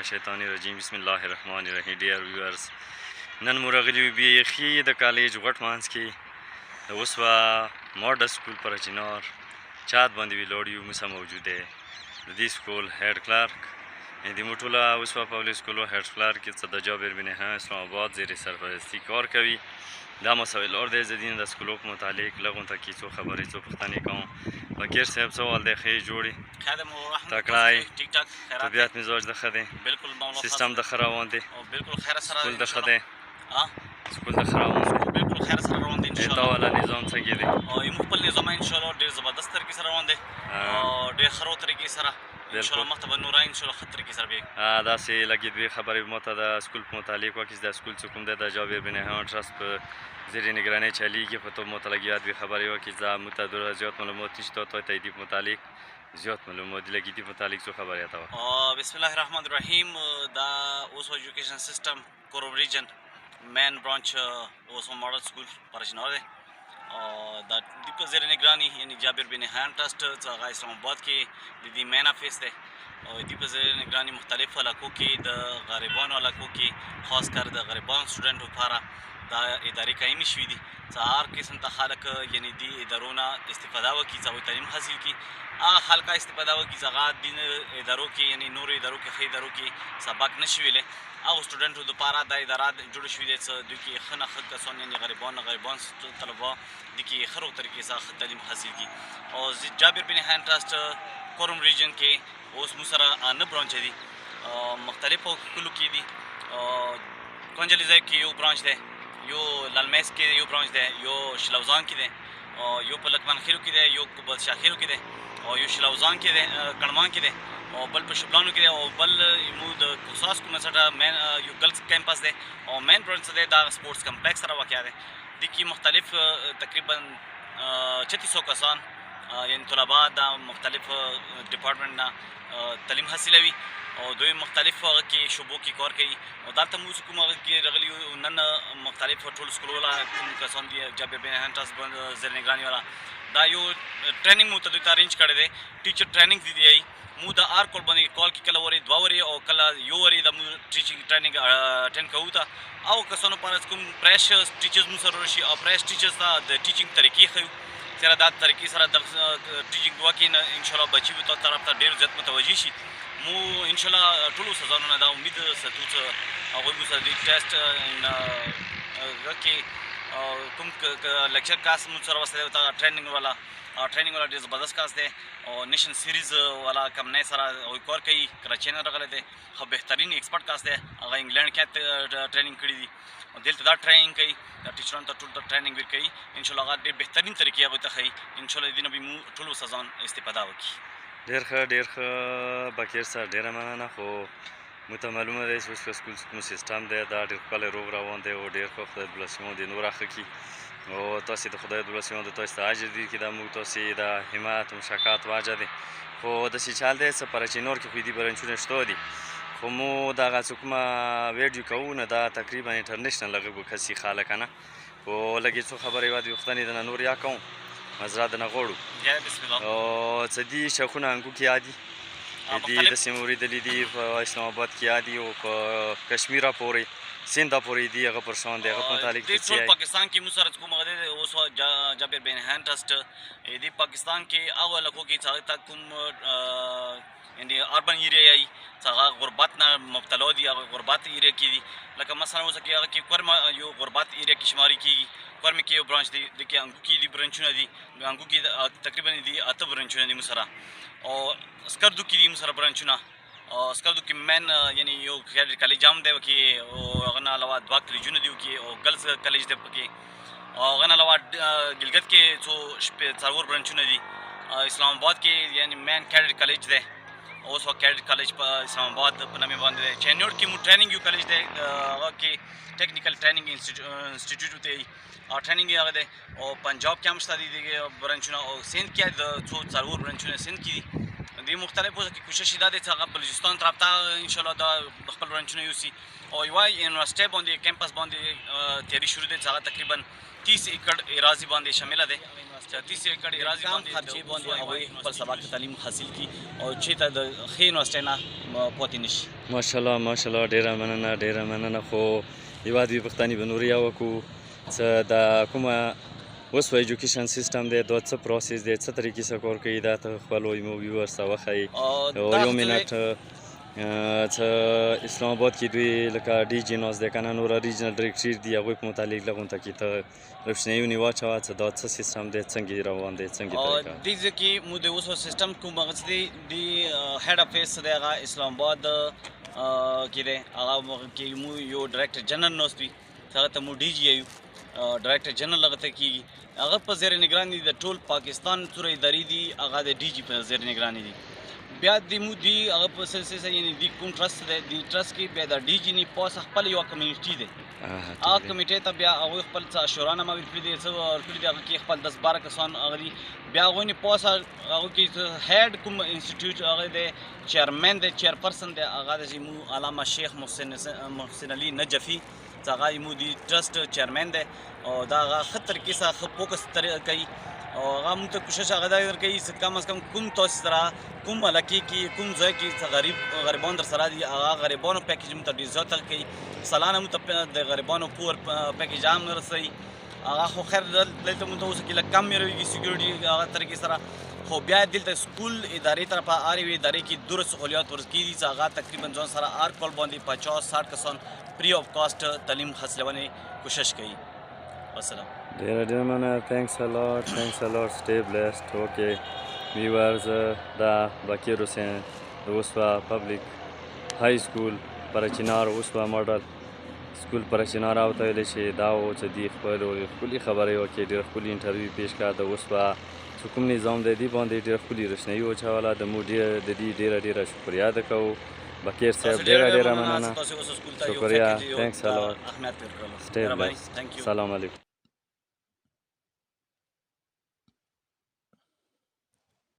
الشیطان الرجیم بسم الله الرحمن الرحیم. ډیر ویورز نن مو راغلي یو بیخي د کالج غټ مانځ کې د اوسوا ماډل سکول پر چنار چات باندې ویلوړ یو مسا موجود دی د دې سکول هیډ کلارک د موټولا اوسوا پبلک سکول هیډ کلارک څه د جابر بن ها اسلام آباد زیر سرپرستی کار کوي. دا مسائل اور د زدین د سکولو په متعلق لغون ته کی څو خبرې څو پښتنې کوم بکیر صاحب سوال دی خې جوړي خادم ورحمت تکړای ټیک ټاک خیرات طبیعت مزاج د خدي بالکل معاملات سیستم د خروان دی او بالکل خیر سره سکول د خدي سکول د خروان دی بالکل خیر سره روان دي ان شاء الله. دا ولا نظام څنګه دی او یم خپل نظام ان شاء الله ډیر زبردست طریقې سره روان دي او ډیر خرو طریقې سره ان شاء الله مختبر نور ان شاء الله خطر کې سره به دا سي لګید وی خبرې مو ته د سکول په متعلق وکړه د سکول څخه کوم د جابر بن ها ټرست په زیر نگرانی چلیږي په تو متعلقات وی خبرې وکړه ځا متعدد زیات معلومات نشته ته تایید متعلق زیات معلومات لګی دي متعلق څه خبرې تا بسم الله الرحمن الرحیم. دا اوس ایجوکیشن سیستم کوروم ریجن مین برانچ اوس ماډل سکول پرشنور دی او دا د په زیر نگرانی یعنی جابر بن ها ټرست څنګه اسلام آباد کې د دې مین افیس دی او د په زیر نگرانی مختلف علاقو کې د غریبانو علاقو کې خاص کر د غریبانو سټوډنټ لپاره دا ادارې قایمې شوي دي چې هر قسم ته خلک یعنی دې ادارو نه استفاده وکړي چې هغوی تعلیم حاصل کړي. هغه خلک استفاده وکړي چې هغه دین ادارو کې یعنی نورو ادارو کې ښه ادارو کې سبق نه شي ویلی. هغو سټوډنټو دپاره دا اداره جوړه شوي دی چې دوی کې ښه نه ښه کسان یعنې غریبان طلبه دوی کې ښه طریقې سره ښه تعلیم حاصل کړي. او جابر بن ها ټرست کوروم ریجن کې اوس موږ سره نه برانچ دي مختلفو کلو کې دي. کونجلي ځای کې یو برانچ دی، یو لالمیس کې یو برانچ دی، یو شلوزان کې دی، یو په لکمن خیلو کې دی، یو په بادشاه خیلو کې دی او یو شلوزان کې دی کڼمان کې دی او بل په شبلانو کې دی او بل مو د کوساس کومه سره مین یو ګرلز کیمپس دی او مین برانچ دی دا سپورټس کمپلیکس سره واقع دی. د کې مختلف تقریبا 3600 کسان یعنی طلبه دا مختلف ډپارټمنټ نه تعلیم حاصلوي او دوی مختلف هغه کې شعبو کې کار کوي او دلته موږ کوم هغه کې راغلي یو نن مختلف ټول سکول والا کوم کسان دي جابر بن ها ټرست زیر نگرانی والا دا یو ټریننګ مو ته دوی ارینج کړی دی ټیچر ټریننګ دی مو د آر کول باندې کال کې کله وري 2 وري او کله یو وري د ټیچینګ ټریننګ اټینډ کوو ته او کسانو پر کوم پریش ټیچرز مو سره شي او پریش ټیچرز ته د ټیچینګ طریقې خو سره دا طریقې سره د ټیچینګ واکې ان شاء الله بچي به طرف ته ډیر زیات متوجي شي. مو ان شاء الله ټولو سزانو نه دا امید ساتو چې هغوی مو سره د ټیسټ کې کوم لیکچر کلاس مو سره وسره ټریننګ والا ډېر زبردست کلاس دی او نیشن سیریز والا کمپنۍ سره هغوی کار کوي. کراچۍ نه راغلی دی ښه بهترین ایکسپرټ کلاس دی هغه انګلینډ کې ټریننګ کړي دي او دلته دا ټریننګ کوي دا ټیچرانو ته ټول ته ټریننګ ورکوي. انشاءالله هغه ډېر بهترین طریقې هغوی ته ښایي. انشاءالله د دې نه به مو ټولو سزان استفاده وکړي. ډېر ښه بکیر صاحب ډېره مننه. خو مو ته معلومه دی چې اوس په سکول کوم سیسټم دی دا ډېر ښکلی روغ روان دی او ډېر ښه خدای دولسیون دی نور ښه کړي او تاسې د خدای دولسیون د تاسې ته اجر دي چې دا موږ تاسې د حمایت و مشقت واجه دی. خو داسې چال دی چې په چینور کې خو دې برنچونه شته دي خو مو دغه څه کومه ویډیو کوو نه دا تقریبا انټرنیشنل هغه کسي خلک نه خو لږې څو خبرې وادي وختنې د نور یا کوم مزرعه د نه غواړو او څه دي شیخونه انګو کې یادي دې د سیمه اورېدلي دي په اسلام آباد کې یادي او په کشمیره پورې سینده پورې دي هغه پر شان دی هغه په متعلق څه ټول پاکستان کې مو سره کوم هغه دی اوس جابر بن ها ټرست دې پاکستان کې هغه علاقو کې چې هغه کوم یعنی اربن ایریا ای څنګه غربت نه مبتلا دي هغه غربت ایریا کې دي لکه مثلا اوس کې هغه کې کورما یو غربت ایریا کې شماري کېږي. کورمه کې یو برانچ دی د کې انګو کې دي برانچونه دي انګو کې تقریبا دي 8 برانچونه دي مو سره او سکردو کې دي مو سره برانچونه او سکردو کې مین یعنی یو کالج هم دی کې او هغه نه علاوه 2 کالجونه دي کې او ګرلز کالج دی پکې او هغه نه علاوه ګلګت کې څو څلور برانچونه دي. اسلام آباد کې یعنی مین کیډټ کالج دی اوس کیډټ کالج په اسلام آباد په نامه باندې دی. چینور کې مو ټریننګ یو کالج دی هغه کې ټیکنیکل ټریننګ انسټیټیوټ دی ټریننګ یې هغه دی او پنجاب کې هم شته دي برانچونه او سند کې د څو څلور برانچونه سند کې دي د مختلفو کې کوشش دا دی چې هغه بلوچستان طرف ته انشاءالله دا خپل برانچونه یوسي او یوه یونیورسټۍ باندې کیمپس باندې تیاري شروع دی چې هغه تقریبا 30 ایکړ اراضي باندې شامله دی چې 30 ایکړ اراضي باندې خرچې باندې هغوی خپل سبا کې تعلیم حاصل کړي او چېرته د ښې یونیورسټۍ نه پاتې نه شي. ماشاءالله ماشاءالله ډېره مننه خو یوه دوې پوښتنې به نورې وکړو چې د کومه اوس په ایجوکیشن سیستم دی دا څه پروسس دی څه طریقې سره کار کوي دا ته خپلو ویورز ته وښایي او یو منټ چې اسلام آباد کې دوی لکه ډي جي ناست دی که نه نور ریجنل ډایرکټري دي هغوی په متعلق لږ غونډه کې ته روشنایي واچوه چې دا څه سیستم دی څنګه روان دی څنګه طریقه دې ځای کې مو د اوس سیستم کوم هغه څه دی د هیډ افیس دی هغه اسلام آباد کې دی هغه کې مو یو ډایرکټر جنرال ناست وي هغه ته مو ډي جي یو ډایرکټر جنرال هغه ته کېږي هغه په زیر نگراني د ټول پاکستان څومره ادارې دي هغه د ډي جي په زیر نگراني دي. بیا د مو دی هغه په سلسله یعنی د کوم ټرست دی د ټرست کې بیا د ډي جي نه پاس خپل یو کمیونټي دی هغه کمیټې ته بیا هغوی خپل څه اشورانامه ورکړي دي څه ورکړي دي هغه کې خپل 10-12 کسان هغه دي بیا هغوی نه پاس هغه کې هیډ کوم انسټیټیوټ هغه دی چیرمن دی چیرپرسن دی هغه د مو علامه شیخ محسن علي نجفي هغه مو د ټرست چیرمن دی او دا هغه ښه طریقې سره ښه فوکس کوي او هغه موږ ته کوشش هغه دا کوي چې کم از کم کوم تاسو سره کوم علاقې کې کوم ځای کې چې غریبان در سره دي هغه غریبانو پیکیج موږ ته ډېر زیات کوي سالانه موږ ته د غریبانو پور پیکیج هم رسوي هغه خو خیر دلته موږ ته اوس کې لږ کم میروي سیکیورټي هغه طریقې سره خو بیا دلته سکول ادارې طرفه هر یوې ادارې کې 2 سهولیات ورکړي دي چې هغه تقریبا ځان سره هر کال باندې 50-60 کسان فری آف کاسټ تعلیم حاصلونې کوشش کوي. والسلام. ډېره مننه. thanks a lot stay blessed. okay viewers دا بکیر حسین د اوسوا پبلک های سکول پرچینار اوسوا ماډل سکول پرچینار او ته ویلی شي دا و چې دوی خپلو ښکلي خبرې وکړې ډېر ښکلي انټرویو پیش کړه د اوسوا چې کوم نظام دی دې باندې ډېر ښکلي روشنایي واچوله د مو د دې ډېره شکریه ده کوو بکیر صاحب ډېره مننه شکریه. thanks a lot stay blessed. سلام علیکم.